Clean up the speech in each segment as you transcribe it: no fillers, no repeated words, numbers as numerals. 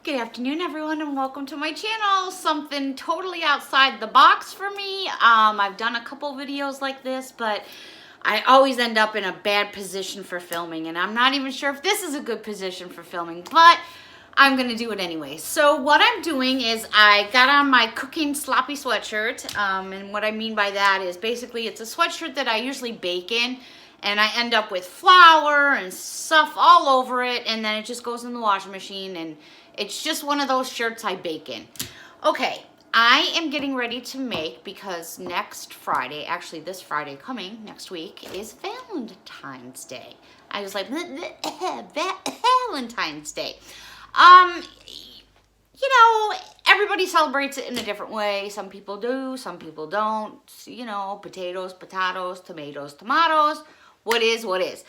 Good afternoon, everyone, and welcome to my channel. Something totally outside the box for me. I've done a couple videos like this, but I always end up in a bad position for filming, and I'm not even sure if this is a good position for filming, but I'm gonna do it anyway. So what I'm doing is I got on my cooking sloppy sweatshirt, and what I mean by that is basically it's a sweatshirt that I usually bake in, and I end up with flour and stuff all over it, and then it just goes in the washing machine, and it's just one of those shirts I bake in. Okay, I am getting ready to make, because next Friday, actually this Friday coming, next week, is Valentine's Day. I was like, Valentine's Day. You know, everybody celebrates it in a different way. Some people do, some people don't. You know, potatoes, tomatoes, what is, what is.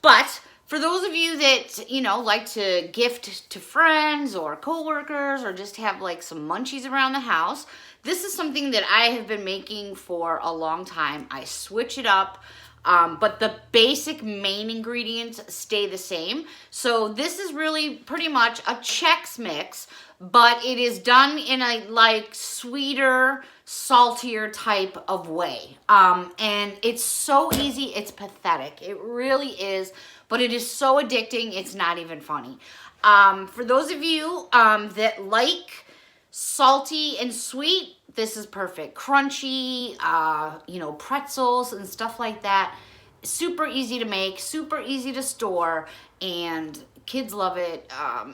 But for those of you that, you know, like to gift to friends or coworkers or just have like some munchies around the house, this is something that I have been making for a long time. I switch it up, but the basic main ingredients stay the same. So this is really pretty much a Chex mix, but it is done in a like sweeter, saltier type of way. And it's so easy, it's pathetic. It really is. But it is so addicting, it's not even funny. For those of you that like salty and sweet, this is perfect. Crunchy, you know, pretzels and stuff like that. Super easy to make, super easy to store, and kids love it.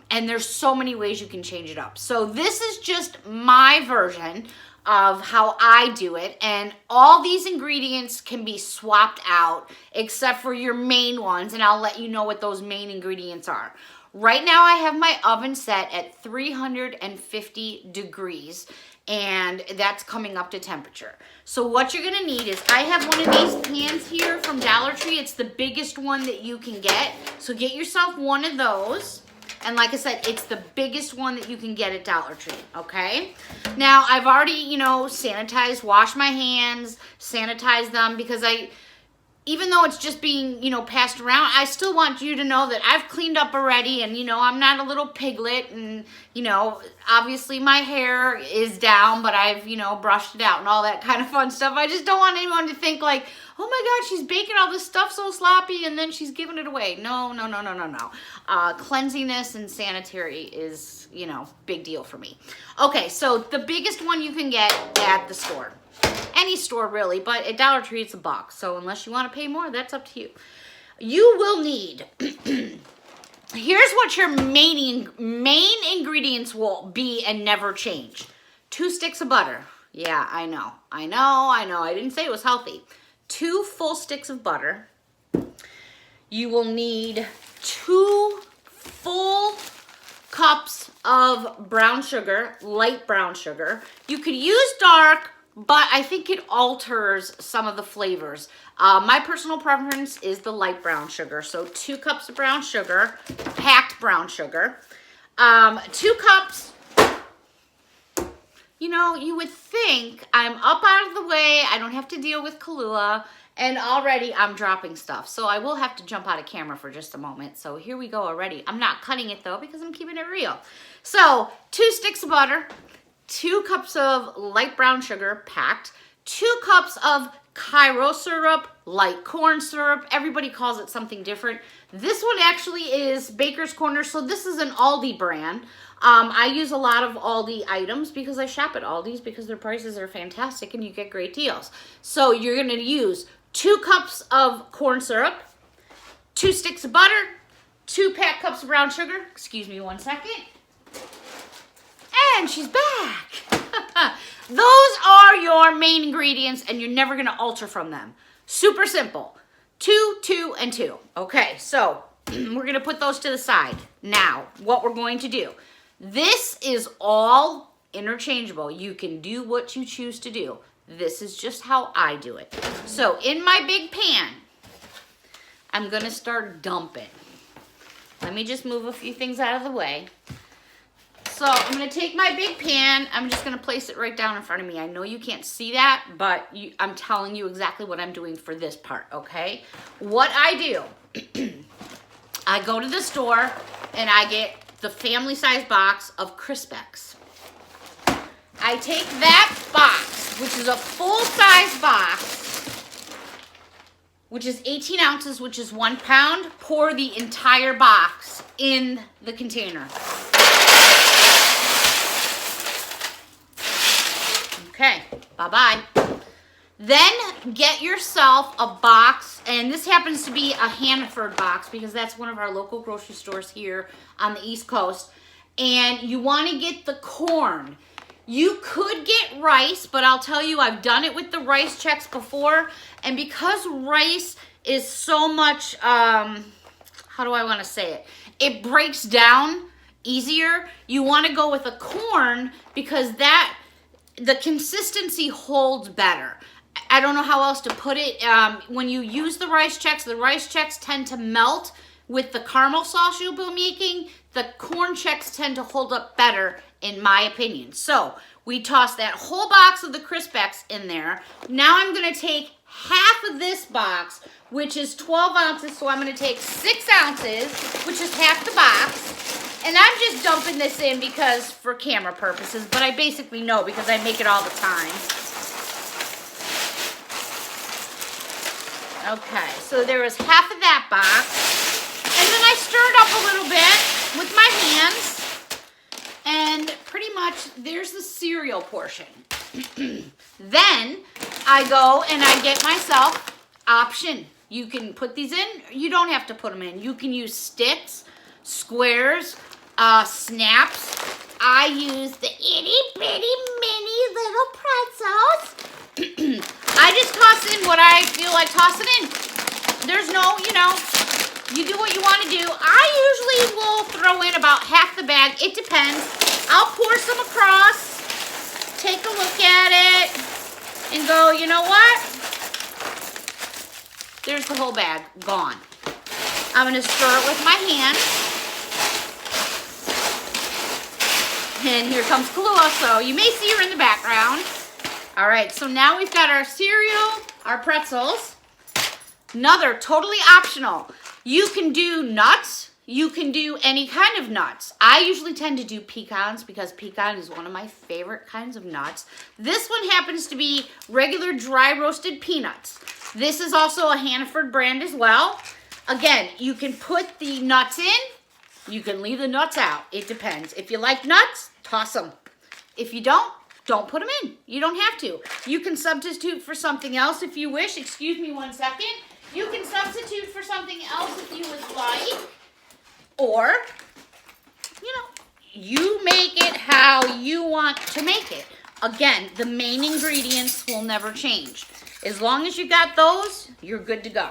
And there's so many ways you can change it up. So this is just my version of how I do it, and all these ingredients can be swapped out except for your main ones, and I'll let you know what those main ingredients are. Right now I have my oven set at 350 degrees, and that's coming up to temperature. So what you're gonna need is, I have one of these pans here from Dollar Tree. It's the biggest one that you can get, so get yourself one of those. And like I said, it's the biggest one that you can get at Dollar Tree, okay? Now, I've already, you know, sanitized, washed my hands, sanitized them, because even though it's just being, you know, passed around, I still want you to know that I've cleaned up already, and, you know, I'm not a little piglet, and, you know, obviously my hair is down, but I've, you know, brushed it out and all that kind of fun stuff. I just don't want anyone to think like, oh my God, she's baking all this stuff so sloppy and then she's giving it away. No. Cleanliness and sanitary is, you know, big deal for me. Okay, so the biggest one you can get at the store. Any store really, but at Dollar Tree it's $1. So unless you want to pay more, that's up to you. You will need, here's what your main ingredients will be and never change. 2 sticks of butter. Yeah, I know. I didn't say it was healthy. 2 full sticks of butter. You will need 2 full cups of brown sugar, light brown sugar. You could use dark, but I think it alters some of the flavors. My personal preference is the light brown sugar. So 2 cups of brown sugar, packed brown sugar. 2 cups. You know, you would think I'm up out of the way, I don't have to deal with Kahlua, and already I'm dropping stuff. So I will have to jump out of camera for just a moment. So here we go already. I'm not cutting it though, because I'm keeping it real. So 2 sticks of butter, 2 cups of light brown sugar packed, 2 cups of Cairo syrup, light corn syrup. Everybody calls it something different. This one actually is Baker's Corner, so this is an Aldi brand. I use a lot of Aldi items because I shop at Aldi's, because their prices are fantastic and you get great deals. So you're gonna use 2 cups of corn syrup, 2 sticks of butter, 2 packed cups of brown sugar. Excuse me one second. And she's back. Those are your main ingredients, and you're never gonna alter from them. Super simple. 2, 2, and 2. Okay, so we're gonna put those to the side. Now, what we're going to do. This is all interchangeable. You can do what you choose to do. This is just how I do it. So in my big pan, I'm gonna start dumping. Let me just move a few things out of the way. So I'm gonna take my big pan, I'm just gonna place it right down in front of me. I know you can't see that, but I'm telling you exactly what I'm doing for this part, okay? What I do, I go to the store and I get the family size box of Crispex. I take that box, which is a full size box, which is 18 ounces, which is 1 pound, pour the entire box in the container. Okay, bye-bye. Then get yourself a box, and this happens to be a Hannaford box because that's one of our local grocery stores here on the East Coast. And you want to get the corn. You could get rice, but I'll tell you, I've done it with the rice Chex before. And because rice is so much, how do I want to say it? It breaks down easier. You want to go with a corn because the consistency holds better. I don't know how else to put it. When you use the rice Chex tend to melt with the caramel sauce you'll be making. The corn Chex tend to hold up better, in my opinion. So we toss that whole box of the Crispex in there. Now I'm going to take half of this box, which is 12 ounces. So I'm going to take 6 ounces, which is half the box. And I'm just dumping this in because for camera purposes, but I basically know because I make it all the time. Okay, so there was half of that box. And then I stirred up a little bit with my hands. And pretty much there's the cereal portion. Then I go and I get myself option. You can put these in. You don't have to put them in. You can use sticks, squares, snaps. I use the itty bitty mini little pretzels. I just toss in what I feel like tossing in. There's no, you do what you want to do. I usually will throw in about half the bag. It depends. I'll pour some across, take a look at it, and go, you know what? There's the whole bag gone. I'm going to stir it with my hand. And here comes Kahlua, so you may see her in the background. All right, so now we've got our cereal, our pretzels. Another totally optional. You can do nuts. You can do any kind of nuts. I usually tend to do pecans because pecan is one of my favorite kinds of nuts. This one happens to be regular dry roasted peanuts. This is also a Hannaford brand as well. Again, you can put the nuts in. You can leave the nuts out. It depends. If you like nuts, toss them. If you don't put them in. You don't have to. You can substitute for something else if you wish. Excuse me 1 second. You can substitute for something else if you would like. Or, you make it how you want to make it. Again, the main ingredients will never change. As long as you got those, you're good to go.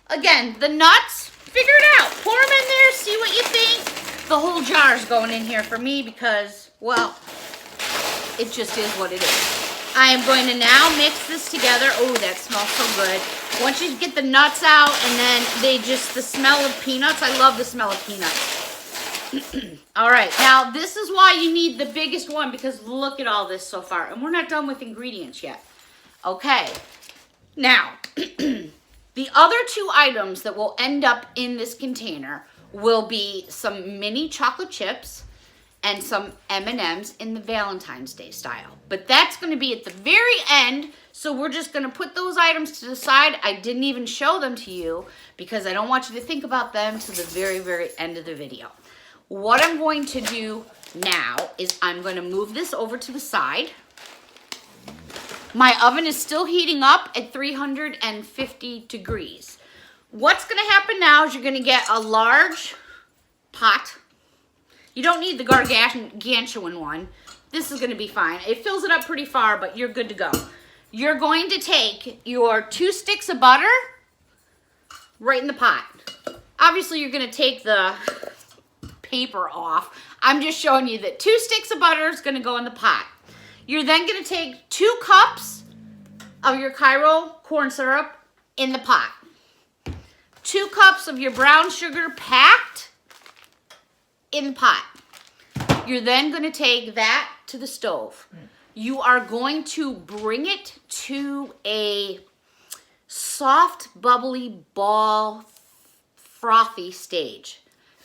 Again, the nuts, figure it out. Pour them in there, see what you think. The whole jar is going in here for me because, well, it just is what it is. I am going to now mix this together. Oh, that smells so good. Once you get the nuts out and then the smell of peanuts. I love the smell of peanuts. All right, now this is why you need the biggest one because look at all this so far. And we're not done with ingredients yet. Okay, now the other 2 items that will end up in this container will be some mini chocolate chips and some M&Ms in the Valentine's Day style. But that's going to be at the very end, so we're just going to put those items to the side. I didn't even show them to you because I don't want you to think about them to the very, very end of the video. What I'm going to do now is I'm going to move this over to the side. My oven is still heating up at 350 degrees. What's going to happen now is you're going to get a large pot. You don't need the gargantuan one. This is going to be fine. It fills it up pretty far, but you're good to go. You're going to take your 2 sticks of butter right in the pot. Obviously, you're going to take the paper off. I'm just showing you that 2 sticks of butter is going to go in the pot. You're then going to take 2 cups of your Cairo corn syrup in the pot. 2 cups of your brown sugar packed in the pot. You're then going to take that to the stove. You are going to bring it to a soft, bubbly ball, frothy stage.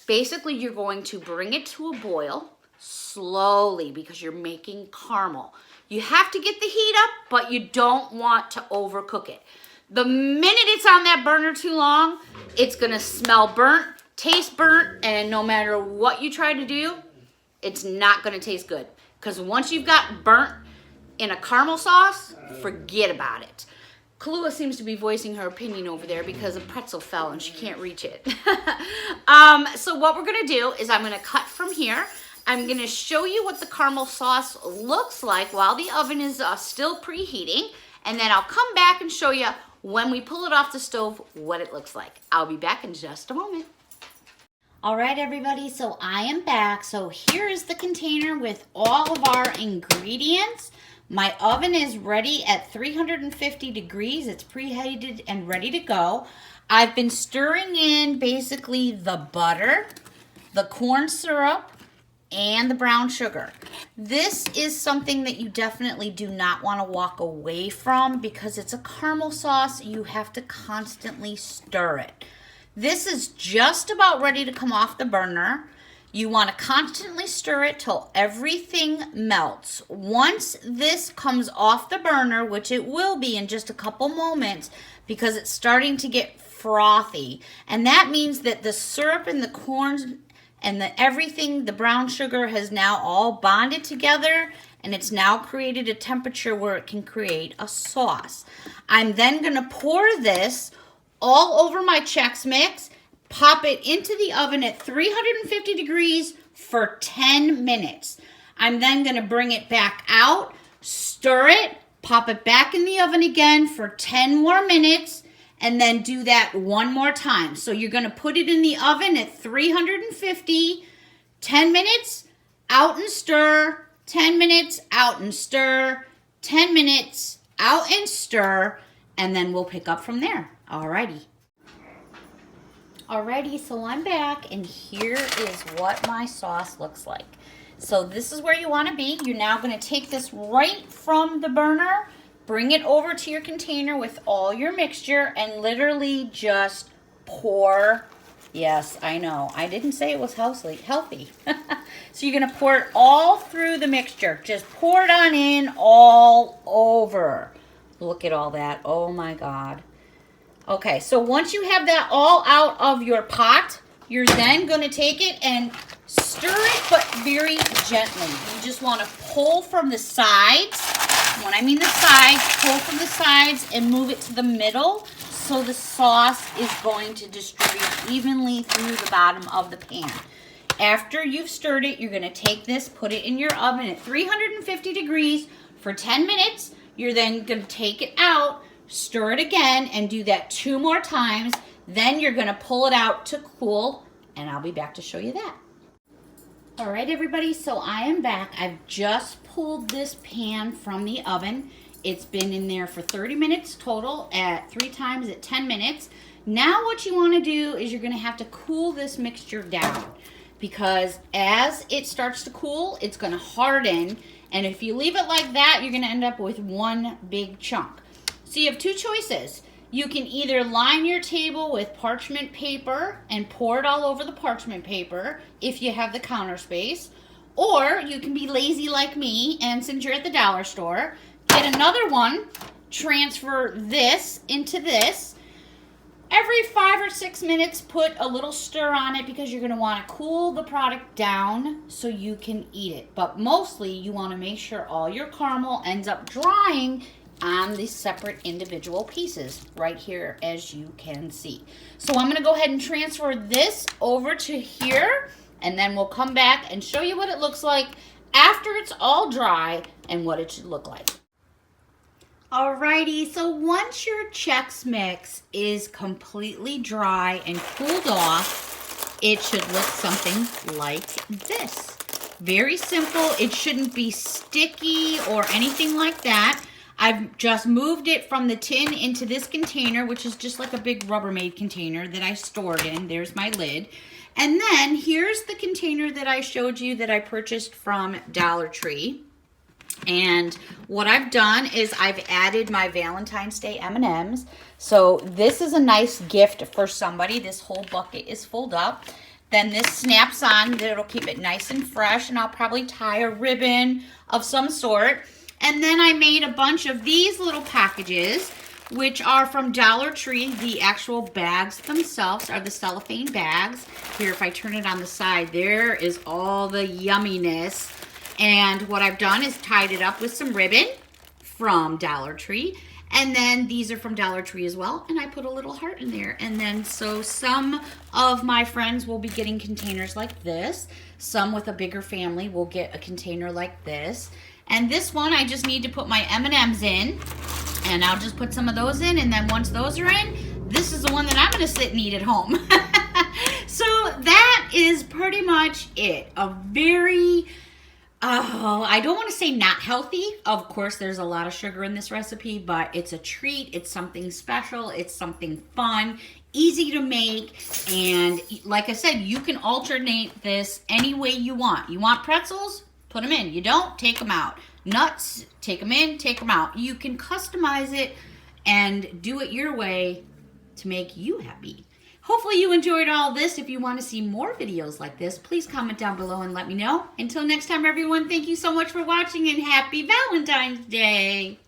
Basically, you're going to bring it to a boil slowly because you're making caramel. You have to get the heat up, but you don't want to overcook it. The minute it's on that burner too long, it's gonna smell burnt, taste burnt, and no matter what you try to do, it's not gonna taste good. Because once you've got burnt in a caramel sauce, forget about it. Kahlua seems to be voicing her opinion over there because a pretzel fell and she can't reach it. So what we're gonna do is I'm gonna cut from here. I'm gonna show you what the caramel sauce looks like while the oven is still preheating, and then I'll come back and show you when we pull it off the stove what it looks like. I'll be back in just a moment. All right, everybody, so I am back. So here is the container with all of our ingredients. My oven is ready at 350 degrees. It's preheated and ready to go. I've been stirring in basically the butter, the corn syrup, and the brown sugar. This is something that you definitely do not want to walk away from because it's a caramel sauce. You have to constantly stir it. This is just about ready to come off the burner. You want to constantly stir it till everything melts. Once this comes off the burner, which it will be in just a couple moments because it's starting to get frothy, and that means that the syrup and the corn and everything, the brown sugar has now all bonded together, and it's now created a temperature where it can create a sauce. I'm then going to pour this all over my Chex Mix, pop it into the oven at 350 degrees for 10 minutes. I'm then going to bring it back out, stir it, pop it back in the oven again for 10 more minutes, and then do that one more time. So you're going to put it in the oven at 350, 10 minutes, out and stir, 10 minutes, out and stir, 10 minutes, out and stir, and then we'll pick up from there. Alrighty. Alrighty, so I'm back, and here is what my sauce looks like. So this is where you want to be. You're now going to take this right from the burner, bring it over to your container with all your mixture, and literally just pour. Yes, I know. I didn't say it was healthy. So you're going to pour it all through the mixture. Just pour it on in all over. Look at all that. Oh my God. Okay, so once you have that all out of your pot, you're then going to take it and stir it, but very gently. You just want to pull from the sides. When I mean the sides, pull from the sides and move it to the middle so the sauce is going to distribute evenly through the bottom of the pan. After you've stirred it, you're going to take this, put it in your oven at 350 degrees for 10 minutes. You're then going to take it out, stir it again, and do that 2 more times. Then you're going to pull it out to cool, and I'll be back to show you that. All right, everybody, so I am back. I've just pulled this pan from the oven. It's been in there for 30 minutes total, at 3 times at 10 minutes. Now what you want to do is you're going to have to cool this mixture down, because as it starts to cool, it's going to harden, and if you leave it like that, you're going to end up with one big chunk. So you have 2 choices. You can either line your table with parchment paper and pour it all over the parchment paper if you have the counter space, or you can be lazy like me, and since you're at the dollar store, get another one, transfer this into this. Every 5 or 6 minutes, put a little stir on it because you're going to want to cool the product down so you can eat it. But mostly, you want to make sure all your caramel ends up drying on these separate individual pieces right here, as you can see. So I'm going to go ahead and transfer this over to here, and then we'll come back and show you what it looks like after it's all dry and what it should look like. Alrighty, so once your Chex Mix is completely dry and cooled off, it should look something like this. Very simple. It shouldn't be sticky or anything like that. I've just moved it from the tin into this container, which is just like a big Rubbermaid container that I stored in. There's my lid. And then here's the container that I showed you that I purchased from Dollar Tree. And what I've done is I've added my Valentine's Day M&Ms. So this is a nice gift for somebody. This whole bucket is filled up. then this snaps on. It'll keep it nice and fresh, and I'll probably tie a ribbon of some sort. And then I made a bunch of these little packages, which are from Dollar Tree. The actual bags themselves are the cellophane bags. Here, if I turn it on the side, there is all the yumminess. And what I've done is tied it up with some ribbon from Dollar Tree. And then these are from Dollar Tree as well. And I put a little heart in there. And then so some of my friends will be getting containers like this. Some with a bigger family will get a container like this. And this one, I just need to put my M&Ms in. And I'll just put some of those in. And then once those are in, this is the one that I'm going to sit and eat at home. So that is pretty much it. A very... I don't want to say not healthy. Of course, there's a lot of sugar in this recipe, but it's a treat. It's something special. It's something fun, easy to make. And like I said, you can alternate this any way you want. You want pretzels? Put them in. You don't? Take them out. Nuts? Take them in, take them out. You can customize it and do it your way to make you happy. Hopefully you enjoyed all this. If you want to see more videos like this, please comment down below and let me know. Until next time, everyone, thank you so much for watching and happy Valentine's Day.